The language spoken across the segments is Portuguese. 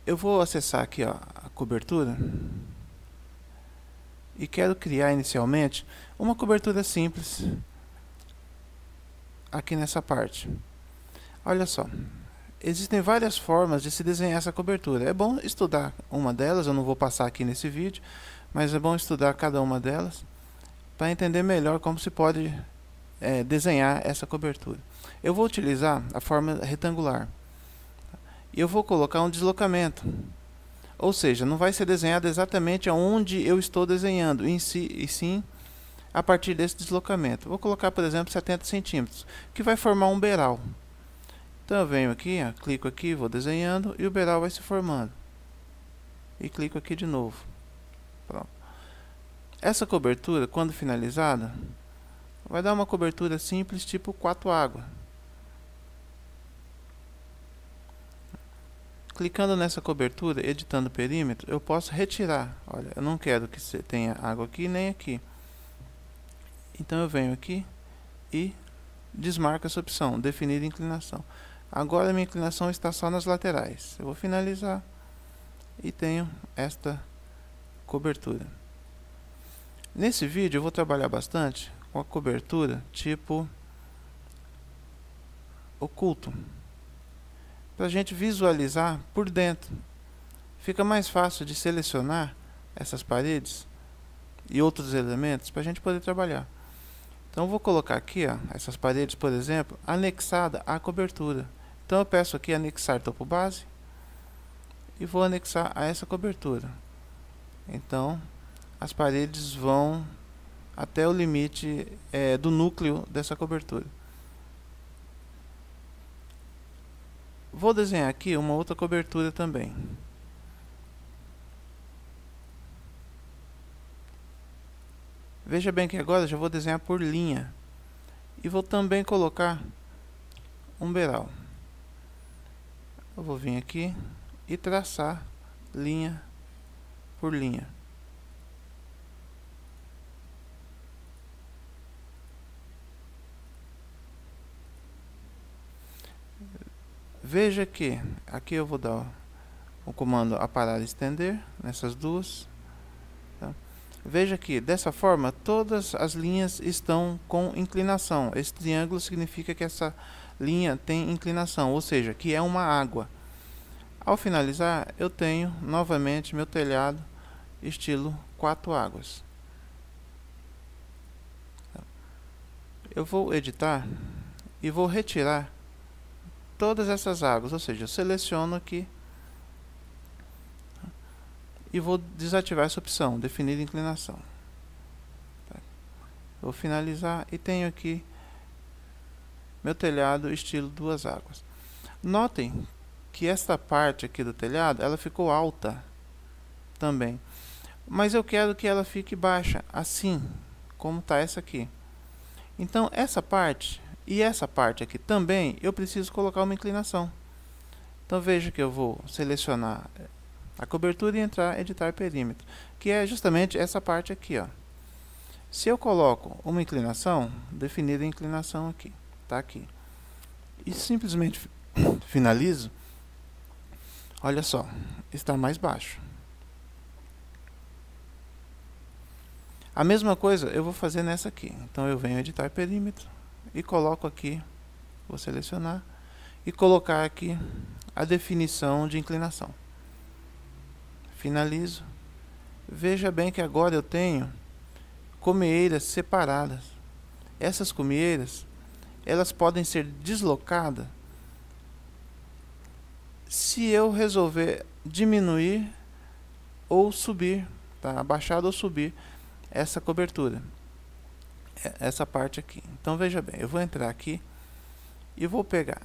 Eu vou acessar aqui, ó, a cobertura e quero criar inicialmente uma cobertura simples aqui nessa parte. Olha só, existem várias formas de se desenhar essa cobertura. É bom estudar uma delas, eu não vou passar aqui nesse vídeo, mas é bom estudar cada uma delas para entender melhor como se pode desenhar essa cobertura. Eu vou utilizar a forma retangular e eu vou colocar um deslocamento, ou seja, não vai ser desenhado exatamente aonde eu estou desenhando e sim a partir desse deslocamento. Vou colocar, por exemplo, 70 centímetros, que vai formar um beiral. Então eu venho aqui, ó, clico aqui, vou desenhando e o beiral vai se formando. E clico aqui de novo. Pronto. Essa cobertura, quando finalizada, vai dar uma cobertura simples tipo 4 águas. Clicando nessa cobertura, editando o perímetro, eu posso retirar. Olha, eu não quero que tenha água aqui nem aqui. Então eu venho aqui e desmarco essa opção, definir inclinação. Agora a minha inclinação está só nas laterais. Eu vou finalizar e tenho esta cobertura. Nesse vídeo eu vou trabalhar bastante com a cobertura tipo oculto, para a gente visualizar por dentro. Fica mais fácil de selecionar essas paredes e outros elementos para a gente poder trabalhar. Então eu vou colocar aqui, ó, essas paredes, por exemplo, anexada à cobertura. Então eu peço aqui anexar topo base e vou anexar a essa cobertura. Então as paredes vão até o limite do núcleo dessa cobertura. Vou desenhar aqui uma outra cobertura também. Veja bem que agora já vou desenhar por linha. E vou também colocar um beiral. Eu vou vir aqui e traçar linha por linha. Veja que aqui eu vou dar o comando aparar e estender nessas duas. Tá? Veja que dessa forma todas as linhas estão com inclinação. Esse triângulo significa que essa linha tem inclinação, ou seja, que é uma água. Ao finalizar, eu tenho novamente meu telhado estilo 4 águas. Eu vou editar e vou retirar todas essas águas, ou seja, eu seleciono aqui e vou desativar essa opção, definir inclinação. Vou finalizar e tenho aqui meu telhado estilo 2 águas. Notem que esta parte aqui do telhado, ela ficou alta também, mas eu quero que ela fique baixa, assim como está essa aqui. Então essa parte e essa parte aqui também eu preciso colocar uma inclinação. Então veja que eu vou selecionar a cobertura e entrar editar perímetro, que é justamente essa parte aqui, ó. Se eu coloco uma inclinação, definir a inclinação aqui, tá aqui, e simplesmente finalizo, olha só, está mais baixo. A mesma coisa eu vou fazer nessa aqui. Então eu venho editar perímetro e coloco aqui, vou selecionar e colocar aqui a definição de inclinação. Finalizo. Veja bem que agora eu tenho cumeeiras separadas. Essas cumeeiras, elas podem ser deslocadas se eu resolver diminuir ou subir, tá? Abaixar ou subir essa cobertura, essa parte aqui. Então veja bem, eu vou entrar aqui e vou pegar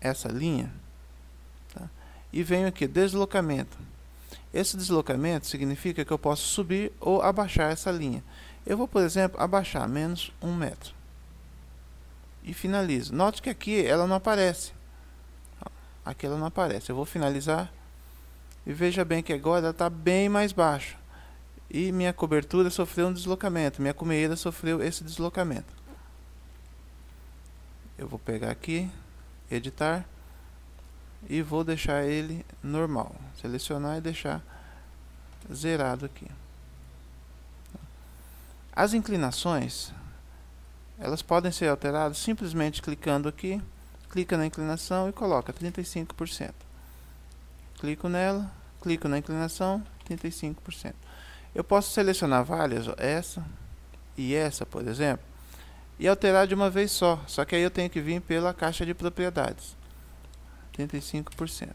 essa linha, tá? E venho aqui, deslocamento. Esse deslocamento significa que eu posso subir ou abaixar essa linha. Eu vou, por exemplo, abaixar menos 1 metro. E finalizo. Note que aqui ela não aparece. Aqui ela não aparece. Eu vou finalizar. E veja bem que agora ela está bem mais baixa. E minha cobertura sofreu um deslocamento. Minha cumeira sofreu esse deslocamento. Eu vou pegar aqui, editar. e vou deixar ele normal. Selecionar e deixar zerado aqui. As inclinações, elas podem ser alteradas simplesmente clicando aqui, clica na inclinação e coloca 35%. Clico nela, clico na inclinação, 35%. Eu posso selecionar várias, essa e essa, por exemplo, e alterar de uma vez só que aí eu tenho que vir pela caixa de propriedades. 35%.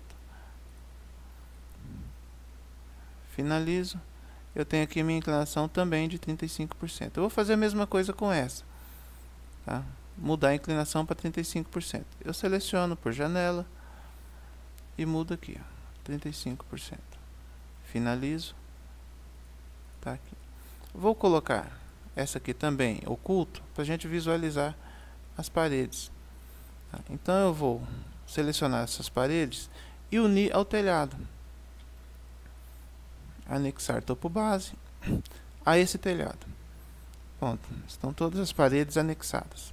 Finalizo. Eu tenho aqui minha inclinação também de 35%. Eu vou fazer a mesma coisa com essa. Tá? Mudar a inclinação para 35%. Eu seleciono por janela e mudo aqui, ó, 35%. Finalizo. Tá aqui. Vou colocar essa aqui também oculto para a gente visualizar as paredes. Tá? Então eu vou selecionar essas paredes e unir ao telhado. Anexar topo base a esse telhado. Pronto, estão todas as paredes anexadas.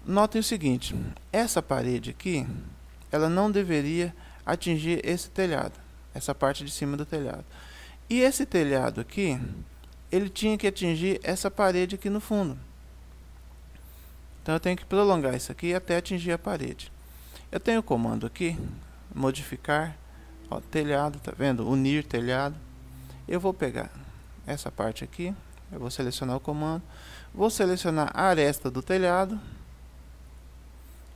Notem o seguinte, essa parede aqui, ela não deveria atingir esse telhado, essa parte de cima do telhado. E esse telhado aqui, ele tinha que atingir essa parede aqui no fundo. Então eu tenho que prolongar isso aqui até atingir a parede. Eu tenho o comando aqui, modificar, ó, telhado, tá vendo? Unir telhado. Eu vou pegar essa parte aqui, eu vou selecionar o comando, vou selecionar a aresta do telhado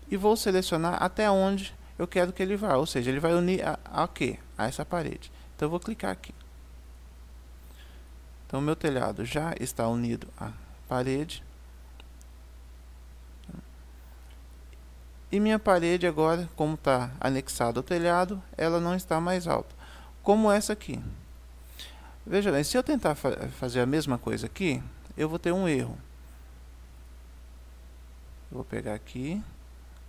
e vou selecionar até onde eu quero que ele vá, ou seja, ele vai unir a quê? A essa parede. Então eu vou clicar aqui. Então o meu telhado já está unido à parede. E minha parede agora, como está anexada ao telhado, ela não está mais alta. Como essa aqui. Veja bem, se eu tentar fazer a mesma coisa aqui, eu vou ter um erro. Eu vou pegar aqui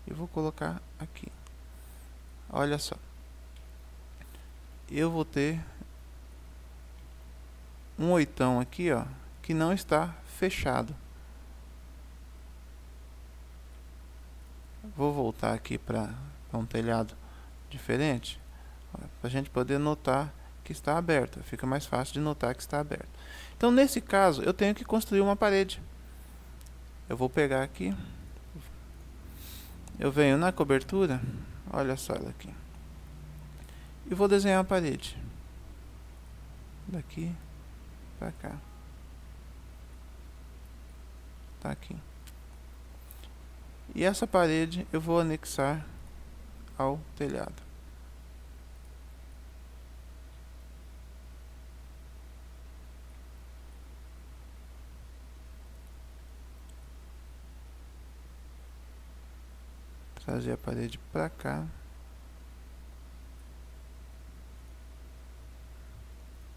e vou colocar aqui. Olha só. Eu vou ter um oitão aqui, ó, que não está fechado. Vou voltar aqui para um telhado diferente, para a gente poder notar que está aberto. Fica mais fácil de notar que está aberto. Então, nesse caso, eu tenho que construir uma parede. Eu vou pegar aqui, eu venho na cobertura, olha só ela aqui, e vou desenhar a parede. Daqui para cá. Tá aqui. E essa parede eu vou anexar ao telhado. Trazer a parede para cá.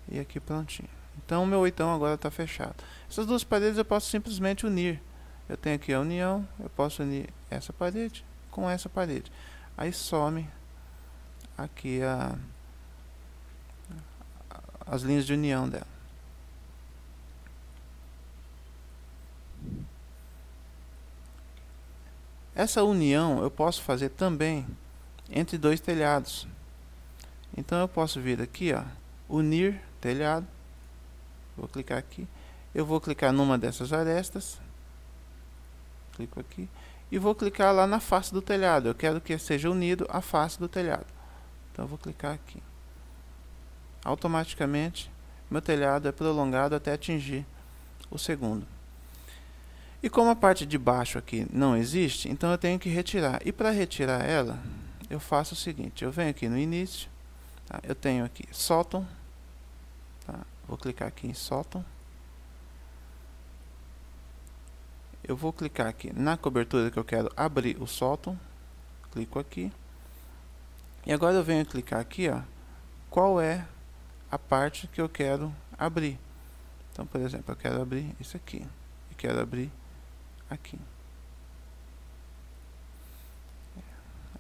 E aqui prontinho. Então o meu oitão agora está fechado. Essas duas paredes eu posso simplesmente unir. Eu tenho aqui a união, eu posso unir essa parede com essa parede. Aí some aqui as linhas de união dela. Essa união eu posso fazer também entre dois telhados. Então eu posso vir aqui, ó, unir telhado. Vou clicar aqui. Eu vou clicar numa dessas arestas. Clico aqui e vou clicar lá na face do telhado. Eu quero que seja unido à face do telhado. Então eu vou clicar aqui. Automaticamente meu telhado é prolongado até atingir o segundo. E como a parte de baixo aqui não existe, então eu tenho que retirar. E para retirar ela, eu faço o seguinte: eu venho aqui no início, tá? Eu tenho aqui sótão, tá? Vou clicar aqui em sótão. Eu vou clicar aqui na cobertura que eu quero abrir o sótão. Clico aqui. E agora eu venho clicar aqui, ó, qual é a parte que eu quero abrir. Então, por exemplo, eu quero abrir isso aqui. E quero abrir aqui.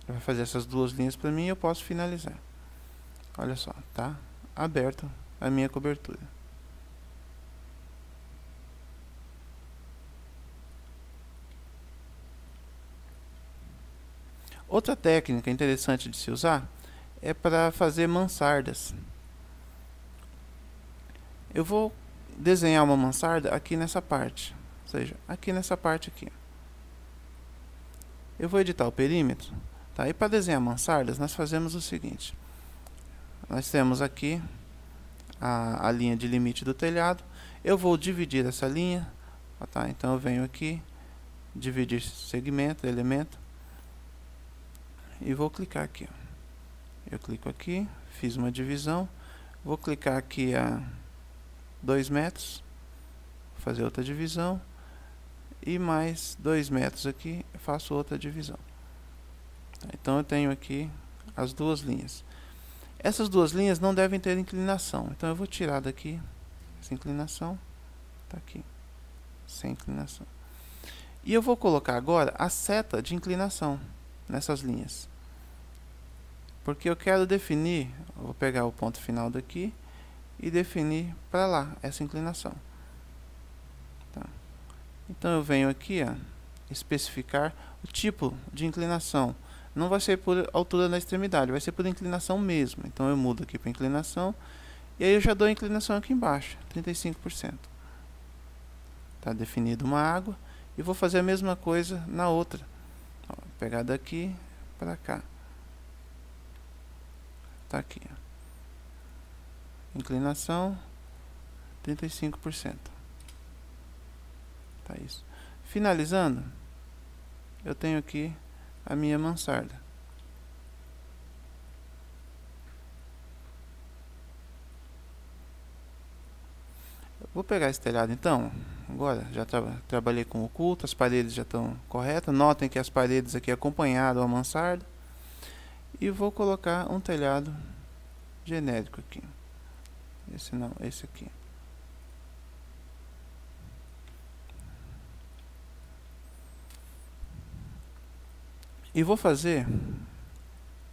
Vai fazer essas duas linhas para mim e eu posso finalizar. Olha só, tá aberto a minha cobertura. Outra técnica interessante de se usar é para fazer mansardas. Eu vou desenhar uma mansarda aqui nessa parte, ou seja, aqui nessa parte aqui. Eu vou editar o perímetro, tá? E para desenhar mansardas nós fazemos o seguinte: nós temos aqui a linha de limite do telhado. Eu vou dividir essa linha, tá? Então eu venho aqui, dividir segmento, elemento, e vou clicar aqui. Eu clico aqui, fiz uma divisão, vou clicar aqui a 2 metros, vou fazer outra divisão, e mais 2 metros aqui, faço outra divisão. Então eu tenho aqui as duas linhas. Essas duas linhas não devem ter inclinação, então eu vou tirar daqui essa inclinação, tá aqui, sem inclinação. E eu vou colocar agora a seta de inclinação nessas linhas, porque eu quero definir, eu vou pegar o ponto final daqui e definir para lá essa inclinação. Tá. Então eu venho aqui, ó, especificar o tipo de inclinação. Não vai ser por altura da extremidade, vai ser por inclinação mesmo. Então eu mudo aqui para inclinação, e aí eu já dou a inclinação aqui embaixo, 35%. Está definido uma água, e vou fazer a mesma coisa na outra. Ó, pegar daqui para cá. Está aqui, ó. Inclinação 35%. Tá isso. Finalizando, eu tenho aqui a minha mansarda. Eu vou pegar esse telhado então. Agora já trabalhei com oculto, as paredes já estão corretas. Notem que as paredes aqui acompanharam a mansarda. E vou colocar um telhado genérico aqui. Esse não, esse aqui. E vou fazer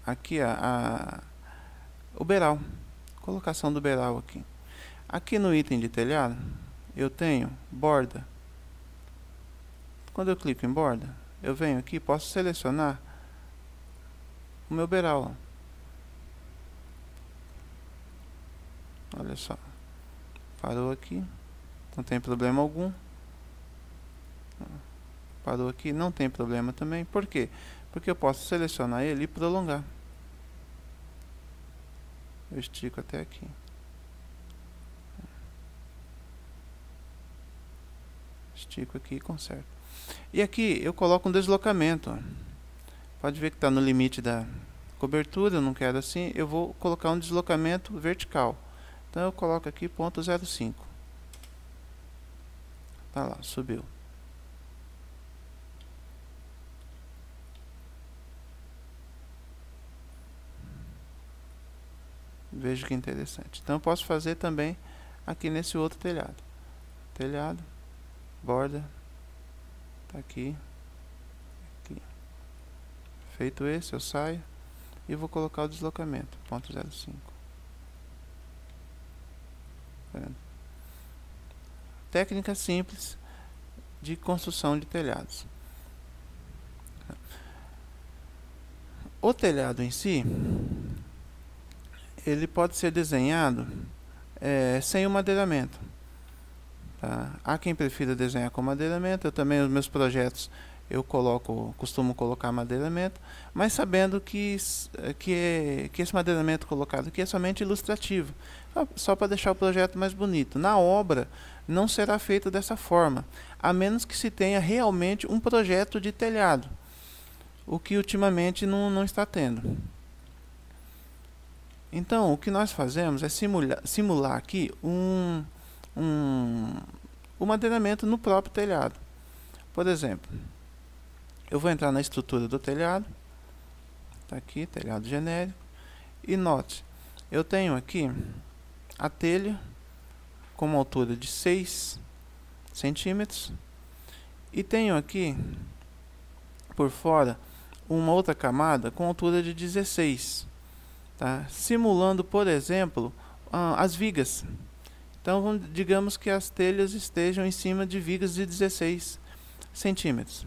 aqui o beiral, colocação do beiral aqui. Aqui no item de telhado eu tenho borda. Quando eu clico em borda, eu venho aqui, posso selecionar o meu beiral. Olha só, parou aqui, não tem problema algum. Parou aqui, não tem problema também. Por quê? Porque eu posso selecionar ele e prolongar. Eu estico até aqui. Estico aqui e conserto. E aqui eu coloco um deslocamento. Ó. Pode ver que está no limite da cobertura, eu não quero assim. Eu vou colocar um deslocamento vertical. Então eu coloco aqui 0,05. Tá lá, subiu. Veja que interessante. Então eu posso fazer também aqui nesse outro telhado. Telhado, borda, tá aqui, aqui. Feito esse, eu saio e vou colocar o deslocamento, 0,05. Técnica simples de construção de telhados. O telhado em si, ele pode ser desenhado sem o madeiramento. Tá? Há quem prefira desenhar com madeiramento. Eu também, os meus projetos, eu costumo colocar madeiramento, mas sabendo que esse madeiramento colocado aqui é somente ilustrativo, só para deixar o projeto mais bonito. Na obra não será feito dessa forma, a menos que se tenha realmente um projeto de telhado, o que ultimamente não está tendo. Então, o que nós fazemos é simular aqui o madeiramento no próprio telhado. Por exemplo, eu vou entrar na estrutura do telhado. Está aqui, telhado genérico. E note, eu tenho aqui a telha com uma altura de 6 centímetros. E tenho aqui, por fora, uma outra camada com altura de 16. Tá? Simulando, por exemplo, as vigas. Então, digamos que as telhas estejam em cima de vigas de 16 centímetros.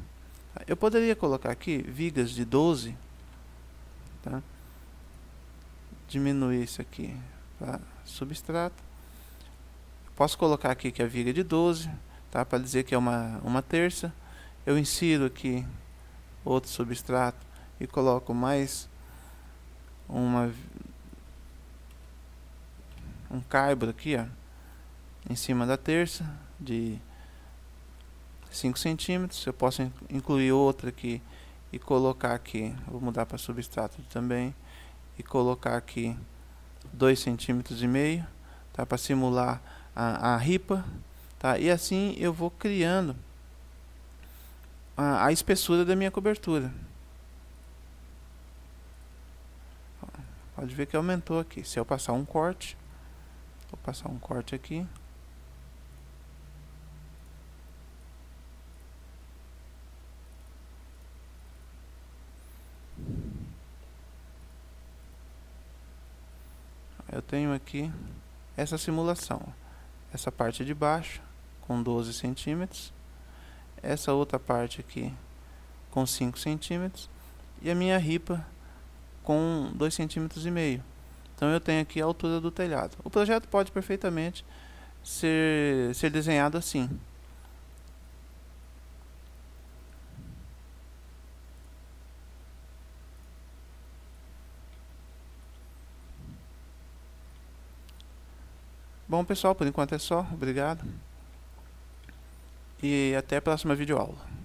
Eu poderia colocar aqui vigas de 12, tá? Diminuir isso aqui para substrato. Posso colocar aqui que a viga é de 12, tá? Para dizer que é uma terça. Eu insiro aqui outro substrato e coloco mais um caibro aqui, ó, em cima da terça de 5 centímetros. Eu posso incluir outra aqui e colocar aqui, vou mudar para substrato também, e colocar aqui 2,5 centímetros, tá? Para simular a ripa, tá? E assim eu vou criando a espessura da minha cobertura. Pode ver que aumentou aqui. Se eu passar um corte, vou passar um corte aqui. Eu tenho aqui essa simulação. Essa parte de baixo com 12 centímetros. Essa outra parte aqui com 5 centímetros. E a minha ripa com 2,5 centímetros. Então eu tenho aqui a altura do telhado. O projeto pode perfeitamente ser desenhado assim. Bom, pessoal, por enquanto é só. Obrigado. E até a próxima videoaula.